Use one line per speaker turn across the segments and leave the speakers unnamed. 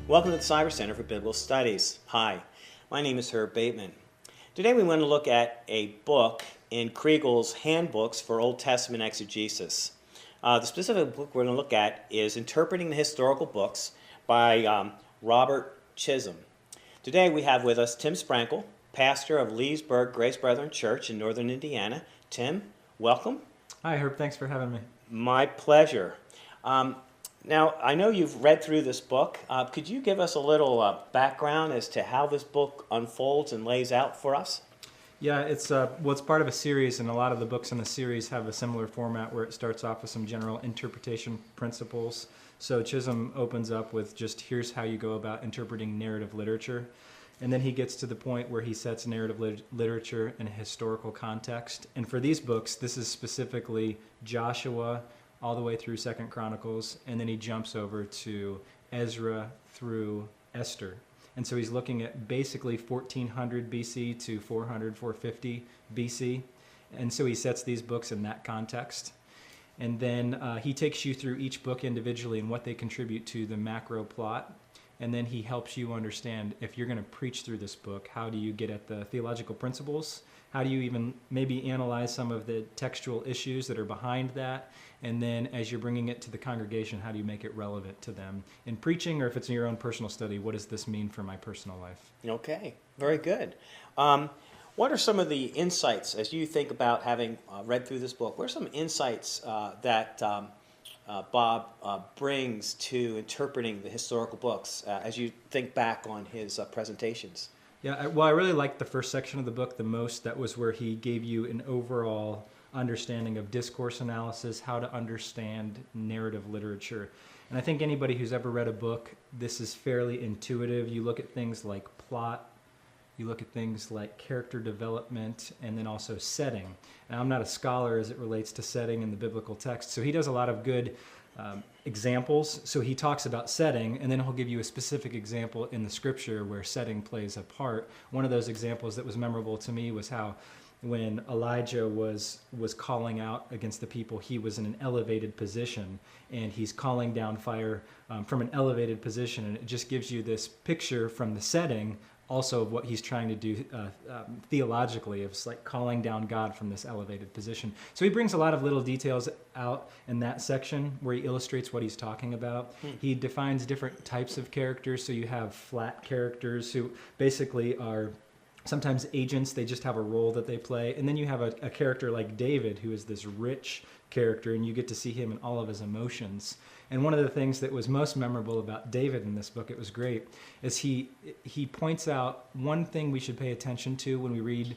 Welcome to the Cyber Center for Biblical Studies. Hi, my name is Herb Bateman. Today we want to look at a book in Kregel's Handbooks for Old Testament Exegesis. The specific book we're going to look at is Interpreting the Historical Books by Robert Chisholm. Today we have with us Tim Sprankle, pastor of Leesburg Grace Brethren Church in northern Indiana. Tim, welcome.
Hi, Herb. Thanks for having me.
My pleasure. Now, I know you've read through this book. Could you give us a little background as to how this book unfolds and lays out for us?
Yeah, it's part of a series, and a lot of the books in the series have a similar format where it starts off with some general interpretation principles. So Chisholm opens up with just here's how you go about interpreting narrative literature. And then he gets to the point where he sets narrative literature in a historical context. And for these books, this is specifically Joshua all the way through 2nd Chronicles, and then he jumps over to Ezra through Esther. And so he's looking at basically 1400 BC to 400, 450 BC. And so he sets these books in that context. And then he takes you through each book individually and what they contribute to the macro plot. And then he helps you understand, if you're going to preach through this book, how do you get at the theological principles? How do you even maybe analyze some of the textual issues that are behind that? And then as you're bringing it to the congregation, how do you make it relevant to them? In preaching, or if it's in your own personal study, what does this mean for my personal life?
Okay, very good. What are some of the insights, as you think about having read through this book, what are some insights that Bob brings to interpreting the historical books as you think back on his presentations?
Yeah, I really liked the first section of the book the most. That was where he gave you an overall understanding of discourse analysis, how to understand narrative literature. And I think anybody who's ever read a book, this is fairly intuitive. You look at things like plot, you look at things like character development, and then also setting. Now, I'm not a scholar as it relates to setting in the biblical text, so he does a lot of good examples. So he talks about setting, and then he'll give you a specific example in the scripture where setting plays a part. One of those examples that was memorable to me was how when Elijah was calling out against the people, he was in an elevated position, and he's calling down fire from an elevated position, and it just gives you this picture from the setting also of what he's trying to do theologically. It's like calling down God from this elevated position. So he brings a lot of little details out in that section where he illustrates what he's talking about. He defines different types of characters. So you have flat characters who basically are sometimes agents. They just have a role that they play. And then you have a character like David, who is this rich character, and you get to see him in all of his emotions. And one of the things that was most memorable about David in this book, it was great, is he points out one thing we should pay attention to when we read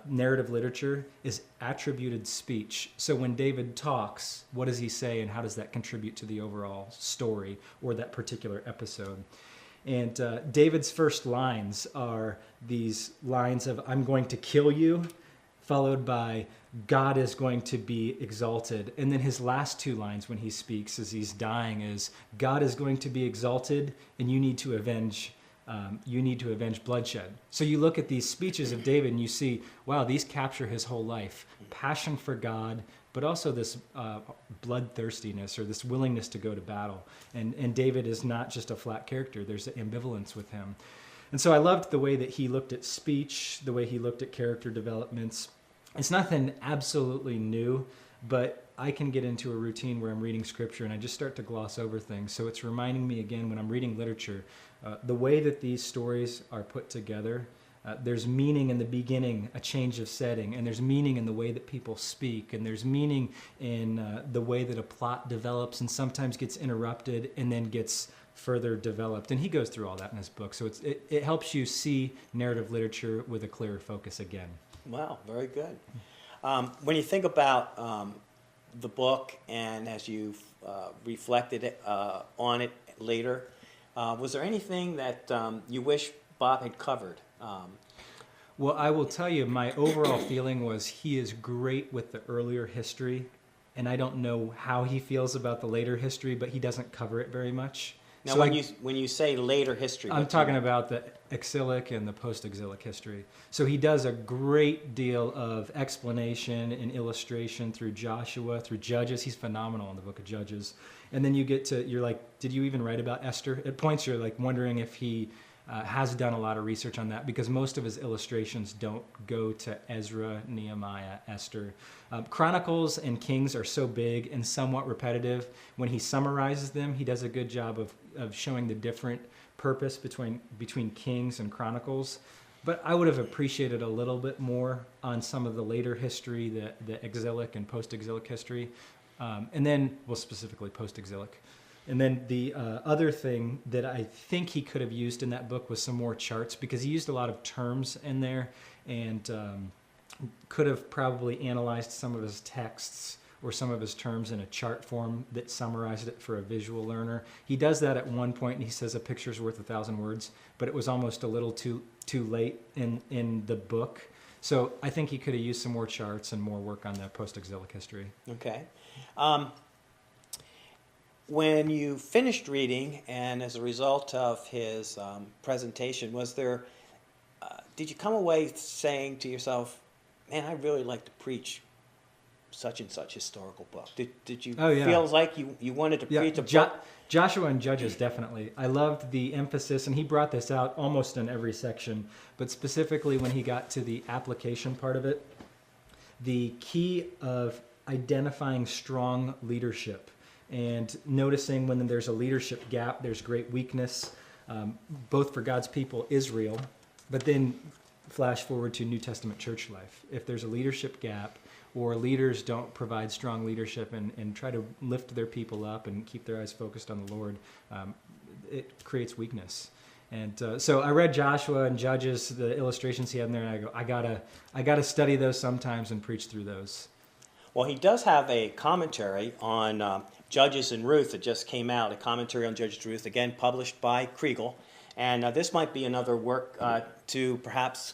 narrative literature is attributed speech. So when David talks, what does he say, and how does that contribute to the overall story or that particular episode? And David's first lines are these lines of, I'm going to kill you, followed by God is going to be exalted. And then his last two lines when he speaks as he's dying is, God is going to be exalted, and you need to avenge bloodshed. So you look at these speeches of David and you see, wow, these capture his whole life. Passion for God, but also this bloodthirstiness or this willingness to go to battle. And David is not just a flat character. There's ambivalence with him. And so I loved the way that he looked at speech, the way he looked at character developments. It's nothing absolutely new, but I can get into a routine where I'm reading scripture and I just start to gloss over things. So it's reminding me again when I'm reading literature, the way that these stories are put together. There's meaning in the beginning, a change of setting, and there's meaning in the way that people speak, and there's meaning in the way that a plot develops and sometimes gets interrupted and then gets further developed. And he goes through all that in his book. So it helps you see narrative literature with a clearer focus again.
Wow, very good. When you think about the book and as you've reflected on it later, was there anything that you wish Bob had covered?
Well, I will tell you, my overall feeling was he is great with the earlier history, and I don't know how he feels about the later history, but he doesn't cover it very much.
Now,
So
when you say later history,
I'm talking about the exilic and the post-exilic history. So he does a great deal of explanation and illustration through Joshua, through Judges. He's phenomenal in the book of Judges. And then you get to, you're like, did you even write about Esther? At points you're like wondering if he has done a lot of research on that, because most of his illustrations don't go to Ezra, Nehemiah, Esther. Chronicles and Kings are so big and somewhat repetitive. When he summarizes them, he does a good job of showing the different purpose between Kings and Chronicles. But I would have appreciated a little bit more on some of the later history, the exilic and post-exilic history, and then, well, specifically post-exilic. And then the other thing that I think he could have used in that book was some more charts, because he used a lot of terms in there, and could have probably analyzed some of his texts or some of his terms in a chart form that summarized it for a visual learner. He does that at one point, and he says a picture's worth 1,000 words, but it was almost a little too late in the book. So I think he could have used some more charts and more work on the post-exilic history.
Okay. When you finished reading, and as a result of his presentation, did you come away saying to yourself, man, I really like to preach such and such historical book? Did you feel like you wanted to preach a book?
Joshua and Judges, definitely. I loved the emphasis, and he brought this out almost in every section, but specifically when he got to the application part of it, the key of identifying strong leadership and noticing when there's a leadership gap, there's great weakness, both for God's people, Israel, but then flash forward to New Testament church life. If there's a leadership gap, or leaders don't provide strong leadership and try to lift their people up and keep their eyes focused on the Lord, it creates weakness. And so I read Joshua and Judges, the illustrations he had in there, and I go, I gotta study those sometimes and preach through those.
Well, he does have a commentary on Judges and Ruth that just came out, a commentary on Judges and Ruth, again published by Kregel. And this might be another work to perhaps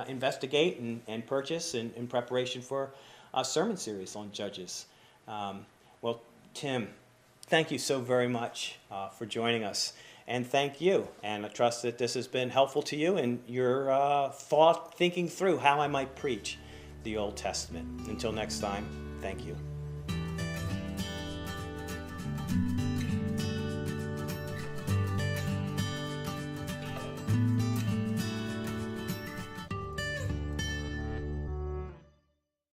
investigate and purchase in preparation for a sermon series on Judges. Well, Tim, thank you so very much for joining us. And thank you. And I trust that this has been helpful to you in your thinking through how I might preach the Old Testament. Until next time, thank you.